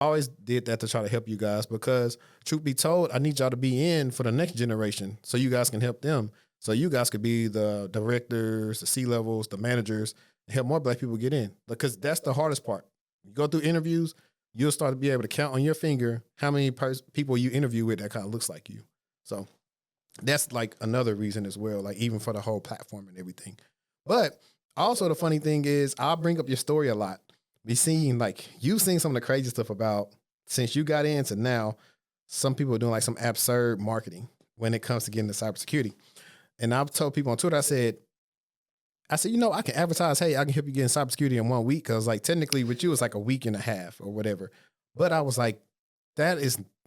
I always did that to try to help you guys because, truth be told, I need y'all to be in for the next generation so you guys can help them. So you guys could be the directors, the C-levels, the managers, and help more black people get in. Because that's the hardest part. You go through interviews, you'll start to be able to count on your finger how many people you interview with that kind of looks like you. So that's like another reason as well, like even for the whole platform and everything. But also the funny thing is I'll bring up your story a lot. You've seen some of the crazy stuff about since you got in to now, some people are doing like some absurd marketing when it comes to getting into cybersecurity. And I've told people on Twitter, I said, I can advertise, hey, I can help you get in cybersecurity in 1 week. Cause like technically with you, it's like a week and a half or whatever. But I was like, that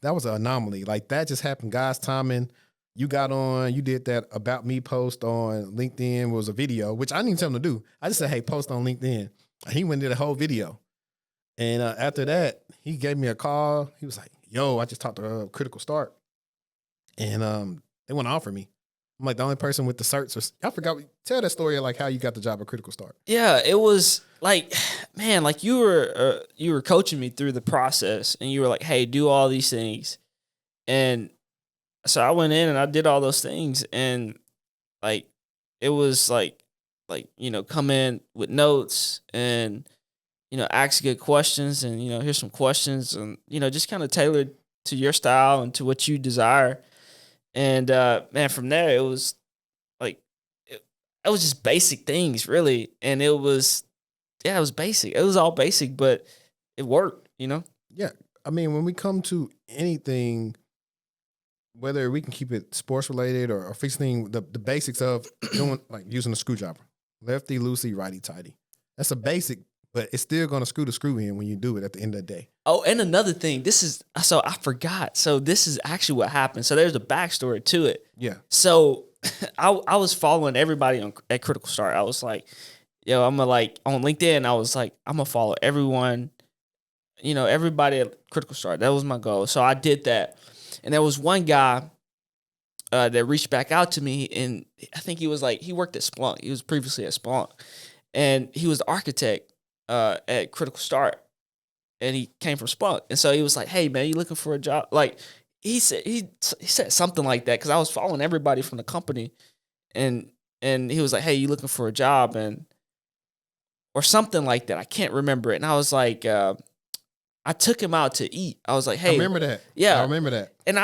was an anomaly. Like that just happened. God's timing. You got on, you did that About Me post on LinkedIn, was a video, which I didn't even tell him to do. I just said, hey, post on LinkedIn. He went and did a whole video. And after that, he gave me a call. He was like, yo, I just talked to Critical Start. And they want to offer me. I'm like the only person with the certs. I forgot. Tell that story of like how you got the job at Critical Start. Yeah, it was like, man, like you were coaching me through the process, and you were like, hey, do all these things. And so I went in and I did all those things, and like it was like come in with notes and ask good questions, and here's some questions, and just kind of tailored to your style and to what you desire. And man, from there it was like it was just basic things really, and it was basic. It was all basic, but it worked. Yeah, I mean when we come to anything, whether we can keep it sports related or fixing the basics of doing like using a screwdriver, lefty loosey, righty tighty. That's a basic, but it's still going to screw the screw in when you do it at the end of the day. Oh, and another thing, I forgot. So this is actually what happened. So there's a backstory to it. Yeah. So I was following everybody at Critical Start. I was like, yo, on LinkedIn, I was like, I'm gonna follow everyone, everybody at Critical Start. That was my goal. So I did that. And there was one guy that reached back out to me, and I think he worked at Splunk. He was previously at Splunk, and he was the architect at Critical Start, and he came from Splunk. And so he was like, "Hey, man, you looking for a job?" Like he said something like that because I was following everybody from the company, and he was like, "Hey, you looking for a job?" or something like that. I can't remember it. And I was like, I took him out to eat. I was like, "Hey, I remember that." Yeah, I remember that. And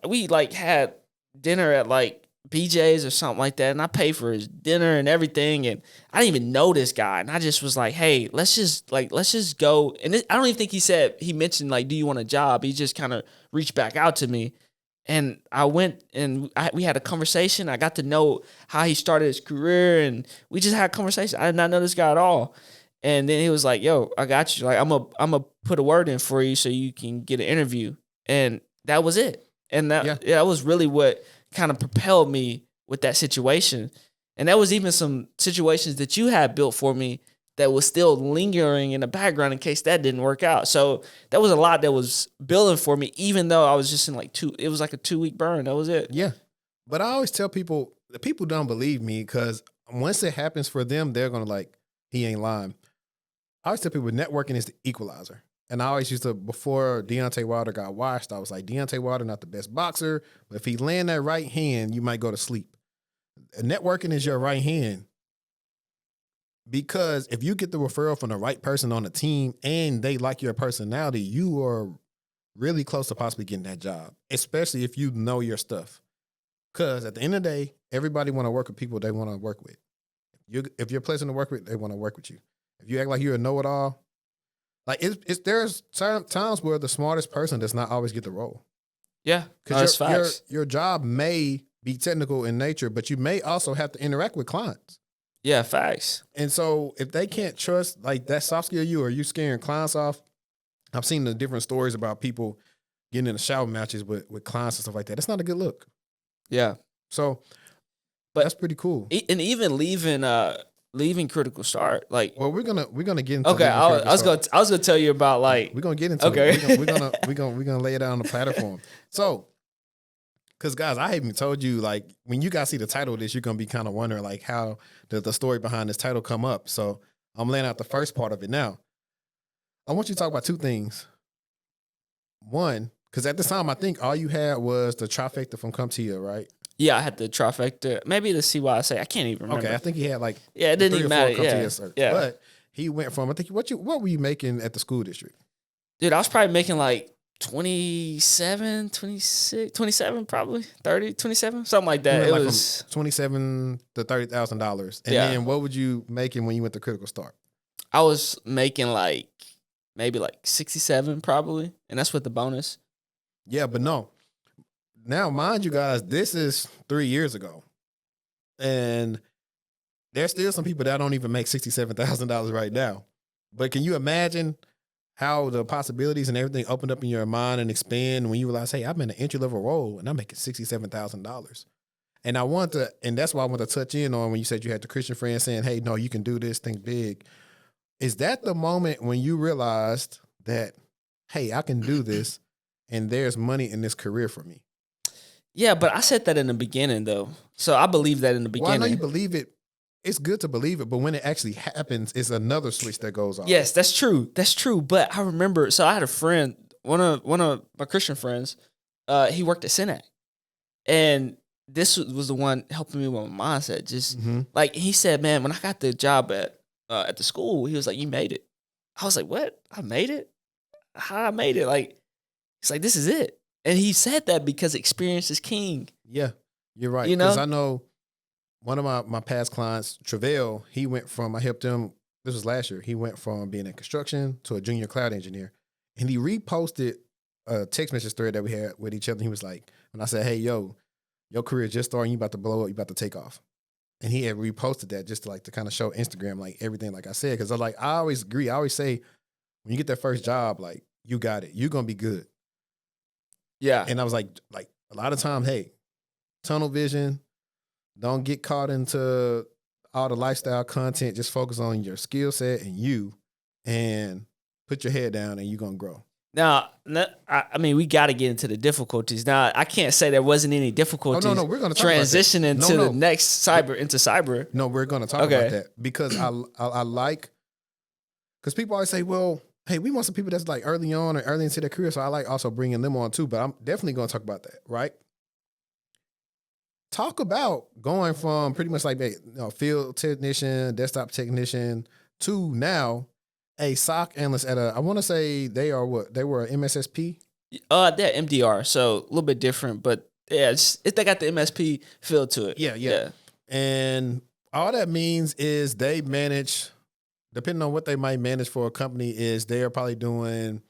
we like had dinner at like BJ's or something like that, and I paid for his dinner and everything, and I didn't even know this guy, and I just was like, "Hey, let's just go." And I don't even think he mentioned like, "Do you want a job?" He just kind of reached back out to me, and I went and we had a conversation. I got to know how he started his career, and we just had a conversation. I did not know this guy at all. And then he was like, "Yo, I got you. Like, I'm a put a word in for you so you can get an interview." And that was it. And that was really what kind of propelled me with that situation. And that was even some situations that you had built for me that was still lingering in the background in case that didn't work out. So that was a lot that was building for me, even though I was just in it was like a 2-week burn. That was it. Yeah. But I always tell people, the people don't believe me because once it happens for them, they're going to like, he ain't lying. I always tell people networking is the equalizer. And I always used to, before Deontay Wilder got washed, I was like, Deontay Wilder not the best boxer, but if he land that right hand, you might go to sleep. Networking is your right hand. Because if you get the referral from the right person on the team and they like your personality, you are really close to possibly getting that job, especially if you know your stuff. Because at the end of the day, everybody want to work with people they want to work with. If you're pleasant to work with, they want to work with you. If you act like you're a know-it-all, like there's times where the smartest person does not always get the role. Yeah, because your job may be technical in nature, but you may also have to interact with clients. Yeah, facts. And so if they can't trust like that soft skill you, or you scaring clients off, I've seen the different stories about people getting in the shower matches with clients and stuff like that. That's not a good look. Yeah. So, but that's pretty cool. And even leaving Critical Start, like, well, we're gonna get into. Okay, I was gonna tell you about like we're gonna get into. Okay, it. we're gonna lay it out on the platform. So, because guys, I haven't told you, like, when you guys see the title of this, you're gonna be kind of wondering like how the story behind this title come up. So I'm laying out the first part of it now. I want you to talk about two things. one, because at the time I think all you had was the trifecta from CompTIA, right? Yeah, I had the trifecta. Maybe the CYSA. I can't even remember. Okay, I think he had like it didn't even matter. Yeah, yeah. But he went from, I think, what were you making at the school district? Dude, I was probably making like 27, 26, 27 probably, 30, 27, something like that. It like was from $27,000 to $30,000. And then what would you making when you went to Critical Start? I was making like maybe like 67 probably, and that's with the bonus. Yeah, but no. Now, mind you guys, this is 3 years ago. And there's still some people that don't even make $67,000 right now. But can you imagine how the possibilities and everything opened up in your mind and expand when you realize, hey, I'm in an entry-level role and I'm making $67,000. And and that's why I want to touch in on when you said you had the Christian friend saying, hey, no, you can do this, think big. Is that the moment when you realized that, hey, I can do this and there's money in this career for me? Yeah, but I said that in the beginning, though. So I believe that in the beginning. Well, I know you believe it. It's good to believe it, but when it actually happens, it's another switch that goes on. Yes, that's true. That's true. But I remember, so I had a friend, one of my Christian friends, he worked at Synac. And this was the one helping me with my mindset. Just like he said, man, when I got the job at the school, he was like, you made it. I was like, what? I made it? How I made it? Like, he's like, this is it. And he said that because experience is king. Yeah, you're right. You know? Because I know one of my past clients, Travell, he went from, I helped him, this was last year, he went from being in construction to a junior cloud engineer. And he reposted a text message thread that we had with each other. He was like, when I said, hey, yo, your career just starting, you about to blow up, you about to take off. And he had reposted that just to kind of show Instagram, like everything, like I said, because I always agree. I always say, when you get that first job, like, you got it. You're going to be good. Yeah. And I was like a lot of time, hey, tunnel vision, don't get caught into all the lifestyle content. Just focus on your skill set and put your head down and you're going to grow. Now, I mean, we got to get into the difficulties. Now, I can't say there wasn't any difficulties. Oh, no, we're going to talk transitioning about that. the next cyber. No, we're going to talk about that because I like, because people always say, well, hey, we want some people that's like early on or early into their career. So I like also bringing them on too, but I'm definitely going to talk about that, right? Talk about going from pretty much like field technician, desktop technician to now a SOC analyst at I want to say they were an MSSP? They're MDR, so a little bit different, but yeah, they got the MSP feel to it. Yeah. And all that means is they manage, depending on what they might manage for a company, is they're probably doing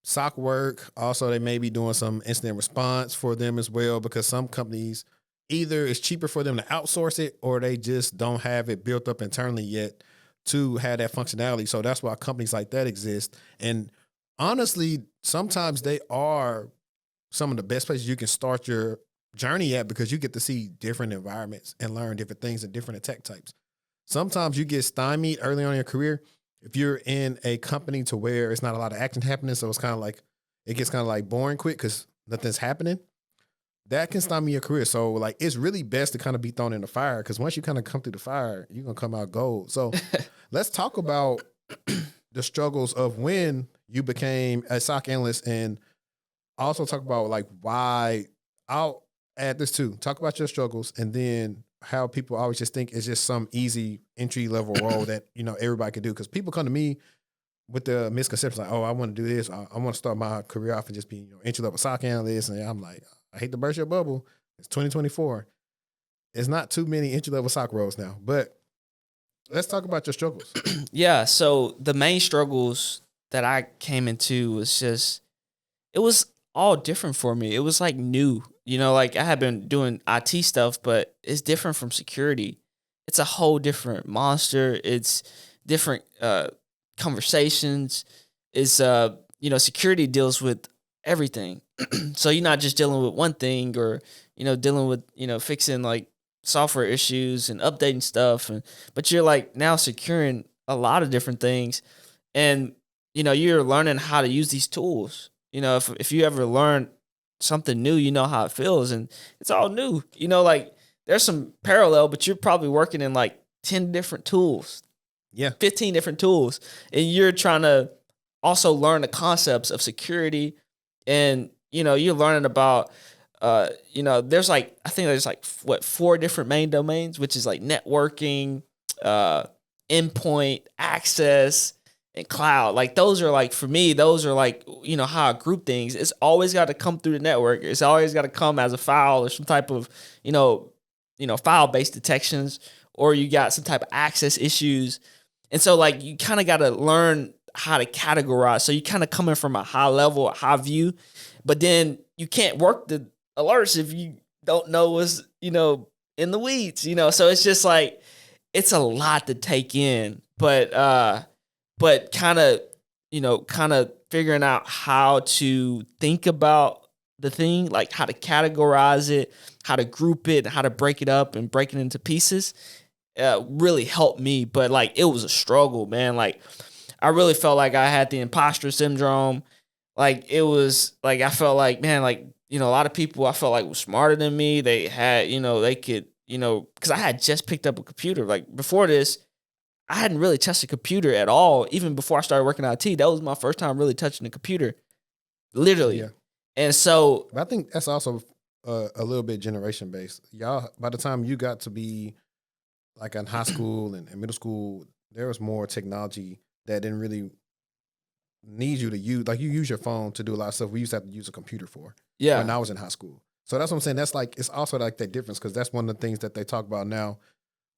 SOC work. Also, they may be doing some incident response for them as well, because some companies, either it's cheaper for them to outsource it or they just don't have it built up internally yet to have that functionality. So that's why companies like that exist. And honestly, sometimes they are some of the best places you can start your journey at, because you get to see different environments and learn different things and different attack types. Sometimes you get stymied early on in your career if you're in a company to where it's not a lot of action happening. So it's kind of like, it gets kind of like boring quick because nothing's happening. That can stymie your career. So like, it's really best to kind of be thrown in the fire, because once you kind of come through the fire, you're going to come out gold. So let's talk about the struggles of when you became a SOC analyst, and also talk about like why. I'll add this too. Talk about your struggles, and then how people always just think it's just some easy entry level role that, everybody can do. Because people come to me with the misconception like, oh, I want to do this. I want to start my career off and just be entry level SOC analyst. And I'm like, I hate to burst your bubble. It's 2024. It's not too many entry level SOC roles now. But let's talk about your struggles. Yeah. So the main struggles that I came into was it was all different for me. It was like new. Like I had been doing IT stuff, but it's different from security. It's a whole different monster. It's different conversations. It's security deals with everything. So you're not just dealing with one thing, or dealing with fixing like software issues and updating stuff, but you're like now securing a lot of different things, and you're learning how to use these tools. If you ever learn something new, you know how it feels, and it's all new. Like there's some parallel, but you're probably working in like 10 different tools. Yeah. 15 different tools. And you're trying to also learn the concepts of security, and you're learning about there's like, I think there's like what, 4 different main domains, which is like networking, endpoint access, and cloud. Like those are like, for me, those are like, how I group things. It's always got to come through the network. It's always got to come as a file or some type of file based detections, or you got some type of access issues. And so like you kind of got to learn how to categorize. So you kind of coming from a high level, a high view, but then you can't work the alerts if you don't know what's, in the weeds, So it's just like, it's a lot to take in, but kind of figuring out how to think about the thing, like how to categorize it, how to group it, how to break it up and break it into pieces, really helped me. But like, it was a struggle, man. Like, I really felt like I had the imposter syndrome. Like, it was like, I felt like, man, like, a lot of people I felt like were smarter than me. They had, they could, because I had just picked up a computer. Like, before this, I hadn't really touched a computer at all. Even before I started working IT, that was my first time really touching a computer, literally. Yeah. And so, But I think that's also a little bit generation based. Y'all, by the time you got to be like in high school and middle school, there was more technology that didn't really need you to use. Like, you use your phone to do a lot of stuff we used to have to use a computer for. yeah, When I was in high school. So that's what I'm saying. That's like, it's also like that difference, because that's one of the things that they talk about now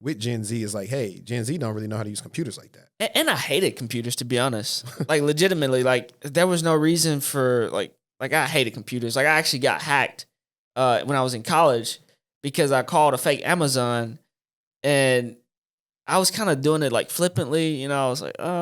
with Gen Z is like, hey, Gen Z don't really know how to use computers like that. and I hated computers, to be honest. Like, legitimately, like there was no reason for like I hated computers. Like, I actually got hacked when I was in college because I called a fake Amazon, and I was kind of doing it like flippantly. I was like,